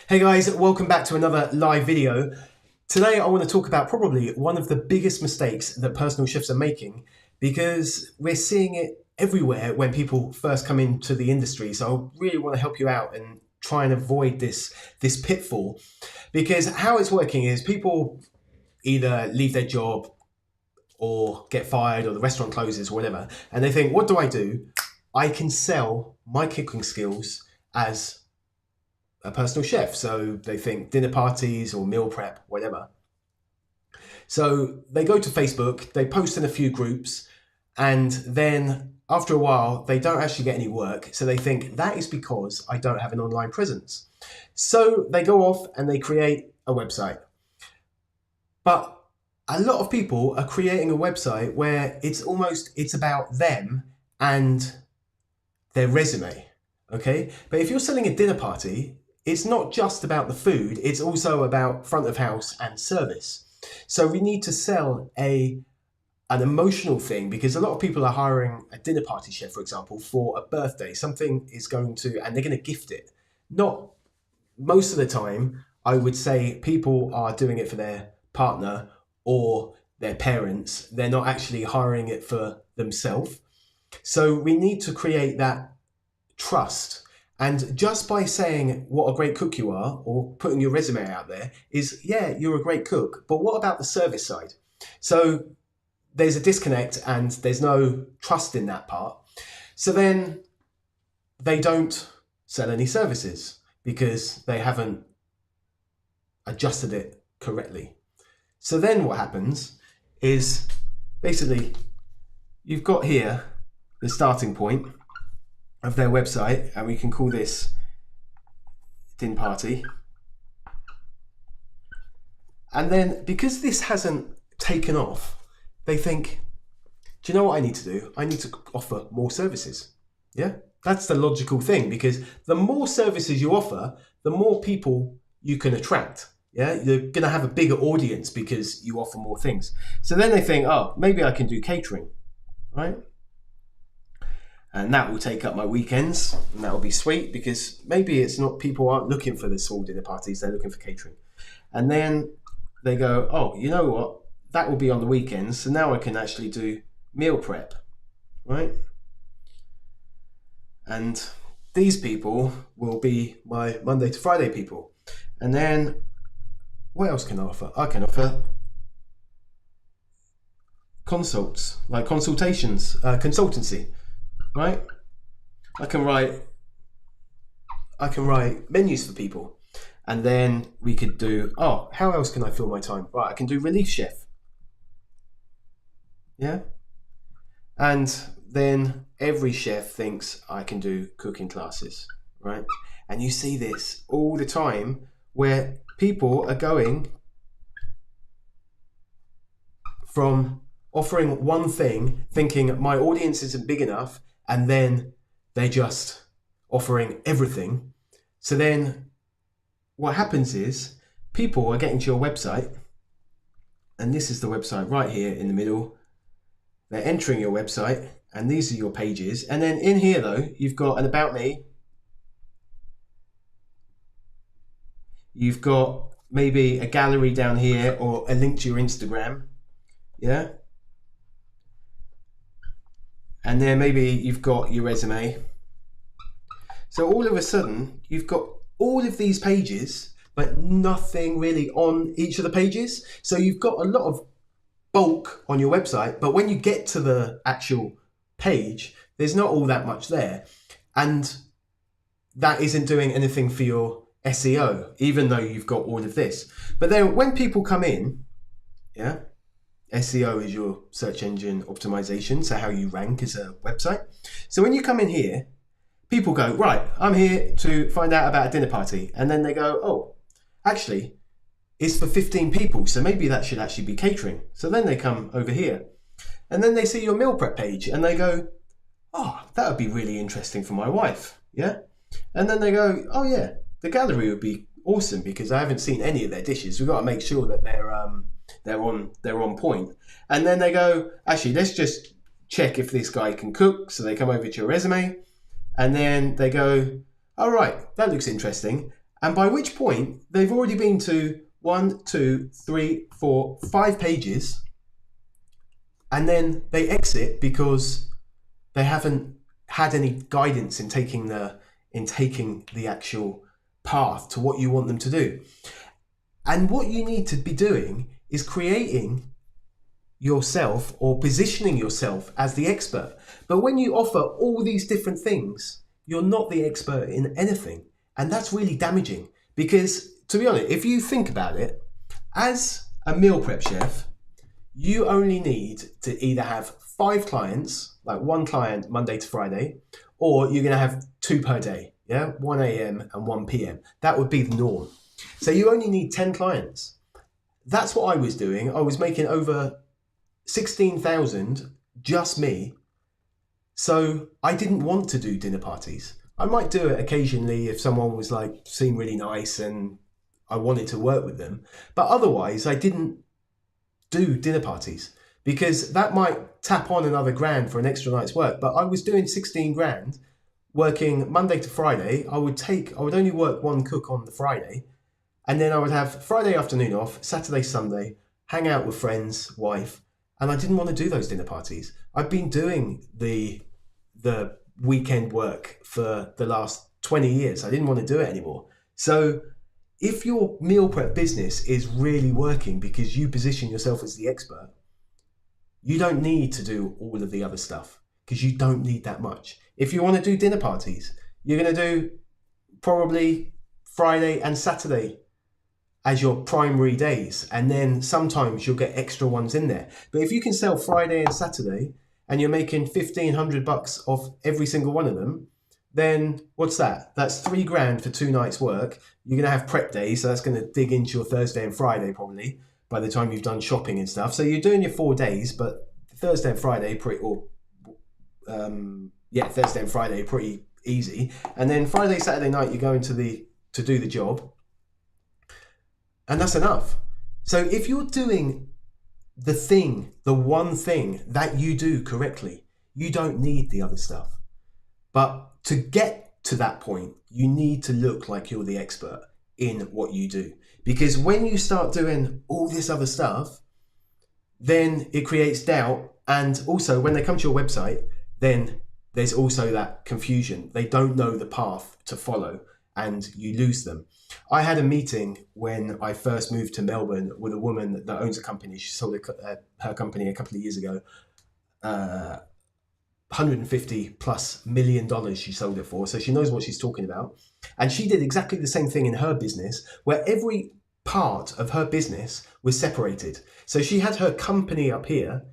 Hey guys, welcome back to another live video. Today I want to talk about probably one of the biggest mistakes that personal chefs are making, because we're seeing it everywhere when people first come into the industry. So I really want to help you out and try and avoid this pitfall, because how it's working is people either leave their job or get fired or the restaurant closes or whatever, and they think, what do? I can sell my cooking skills as a personal chef. So they think dinner parties or meal prep, whatever. So they go to Facebook, they post in a few groups, and then after a while, they don't actually get any work. So they think that is because I don't have an online presence. So they go off and they create a website. But a lot of people are creating a website where it's about them and their resume. Okay. But if you're selling a dinner party, it's not just about the food, it's also about front of house and service. So we need to sell an emotional thing, because a lot of people are hiring a dinner party chef, for example, for a birthday. Something is going to, and they're going to gift it. Not most of the time, I would say people are doing it for their partner or their parents. They're not actually hiring it for themselves. So we need to create that trust. And just by saying what a great cook you are, or putting your resume out there, is, yeah, you're a great cook, but what about the service side? So there's a disconnect and there's no trust in that part. So then they don't sell any services because they haven't adjusted it correctly. So then what happens is, basically, you've got here the starting point of their website, and we can call this din party. And then because this hasn't taken off, they think, do you know what I need to do? I need to offer more services. Yeah, that's the logical thing, because the more services you offer, the more people you can attract. Yeah, you're going to have a bigger audience because you offer more things. So then they think, oh, maybe I can do catering, right? And that will take up my weekends, and that will be sweet, because maybe it's not, people aren't looking for the small dinner parties, they're looking for catering. And then they go, oh, you know what? That will be on the weekends. So now I can actually do meal prep, right? And these people will be my Monday to Friday people. And then what else can I offer? I can offer consults, like consultations, consultancy. Right? I can write menus for people, and then we could do, oh, how else can I fill my time? Right, I can do relief chef. Yeah? And then every chef thinks I can do cooking classes, right? And you see this all the time, where people are going from offering one thing, thinking my audience isn't big enough, and then they're just offering everything. So then what happens is people are getting to your website, and this is the website right here in the middle. They're entering your website, and these are your pages. And then in here, though, you've got an about me. You've got maybe a gallery down here, or a link to your Instagram. Yeah. And then maybe you've got your resume. So all of a sudden, you've got all of these pages, but nothing really on each of the pages. So you've got a lot of bulk on your website, but when you get to the actual page, there's not all that much there. And that isn't doing anything for your SEO, even though you've got all of this. But then when people come in, yeah, SEO is your search engine optimization, so how you rank as a website. So when you come in here, people go, right, I'm here to find out about a dinner party. And then they go, oh, actually, it's for 15 people, so maybe that should actually be catering. So then they come over here, and then they see your meal prep page, and they go, oh, that would be really interesting for my wife. Yeah. And then they go, oh yeah, the gallery would be awesome, because I haven't seen any of their dishes. We've got to make sure that they're on point. And then they go, actually, let's just check if this guy can cook. So they come over to your resume, and then they go, all right, that looks interesting. And by which point they've already been to 1, 2, 3, 4, 5 pages, and then they exit because they haven't had any guidance in taking the actual path to what you want them to do. And what you need to be doing is creating yourself or positioning yourself as the expert. But when you offer all these different things, you're not the expert in anything. And that's really damaging, because to be honest, if you think about it, as a meal prep chef, you only need to either have 5 clients, like 1 client Monday to Friday, or you're going to have 2 per day, 1 a.m. and 1 p.m. That would be the norm. So you only need 10 clients. That's what I was doing. I was making over 16,000, just me. So I didn't want to do dinner parties. I might do it occasionally if someone was seemed really nice and I wanted to work with them. But otherwise, I didn't do dinner parties, because that might tap on another grand for an extra night's work. But I was doing 16 grand working Monday to Friday. I would only work 1 cook on the Friday, and then I would have Friday afternoon off, Saturday, Sunday, hang out with friends, wife, and I didn't want to do those dinner parties. I've been doing the weekend work for the last 20 years. I didn't want to do it anymore. So if your meal prep business is really working because you position yourself as the expert, you don't need to do all of the other stuff, because you don't need that much. If you want to do dinner parties, you're going to do probably Friday and Saturday as your primary days, and then sometimes you'll get extra ones in there. But if you can sell Friday and Saturday and you're making $1,500 off every single one of them, then what's that? That's 3 grand for 2 nights work. You're going to have prep days, so that's going to dig into your Thursday and Friday probably by the time you've done shopping and stuff. So you're doing your 4 days, but Thursday and Friday Thursday and Friday pretty easy. And then Friday, Saturday night, you're going to do the job. And that's enough. So if you're doing the one thing that you do correctly, you don't need the other stuff. But to get to that point, you need to look like you're the expert in what you do. Because when you start doing all this other stuff, then it creates doubt. And also when they come to your website, then there's also that confusion. They don't know the path to follow and you lose them. I had a meeting when I first moved to Melbourne with a woman that owns a company. She sold her company a couple of years ago. $150+ million she sold it for. So she knows what she's talking about. And she did exactly the same thing in her business, where every part of her business was separated. So she had her company up here,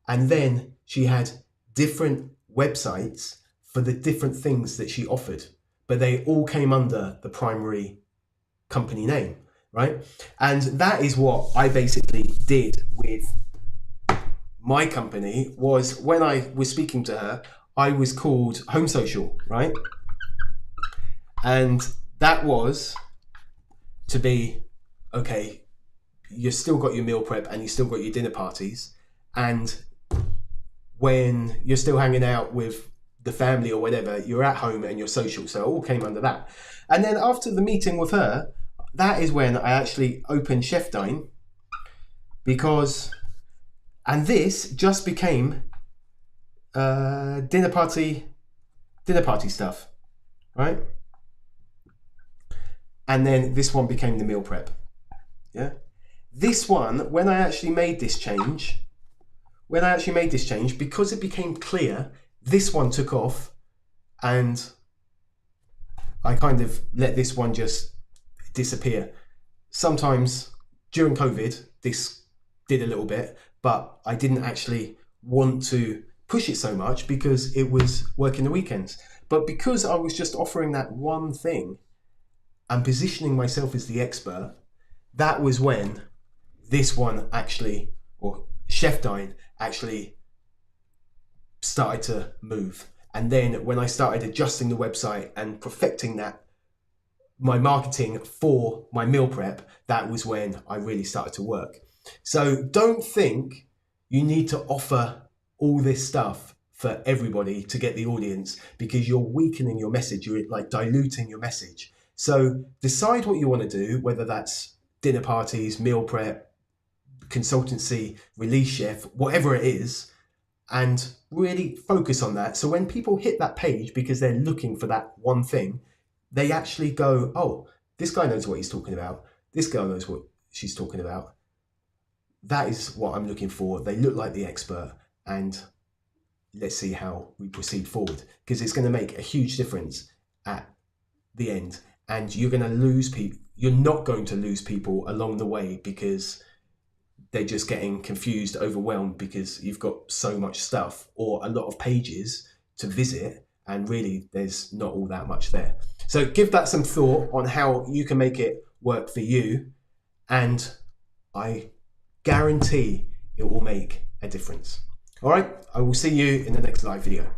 and then she had different websites for the different things that she offered, but they all came under the primary company name, right? And that is what I basically did with my company. Was when I was speaking to her, I was called Home Social, right? And that was to be, okay, you still got your meal prep and you still got your dinner parties, and when you're still hanging out with the family or whatever, you're at home and you're social. So it all came under that. And then after the meeting with her, that is when I actually opened Chef Dine, and this just became dinner party stuff, right? And then this one became the meal prep. Yeah. This one, when I actually made this change, because it became clear, this one took off, and I kind of let this one just disappear. Sometimes during COVID, this did a little bit, but I didn't actually want to push it so much because it was working the weekends. But because I was just offering that one thing and positioning myself as the expert, that was when this one actually, or Chef Dine, actually started to move. And then when I started adjusting the website and perfecting my marketing for my meal prep, that was when I really started to work. So don't think you need to offer all this stuff for everybody to get the audience, because you're weakening your message. You're like diluting your message. So decide what you want to do, whether that's dinner parties, meal prep, consultancy, release chef, whatever it is, and really focus on that. So when people hit that page because they're looking for that one thing, they actually go, oh, this guy knows what he's talking about. This girl knows what she's talking about. That is what I'm looking for. They look like the expert, and let's see how we proceed forward, because it's going to make a huge difference at the end. And you're going to lose people. You're not going to lose people along the way because they're just getting confused, overwhelmed because you've got so much stuff or a lot of pages to visit, and really there's not all that much there. So give that some thought on how you can make it work for you, and I guarantee it will make a difference. All right, I will see you in the next live video.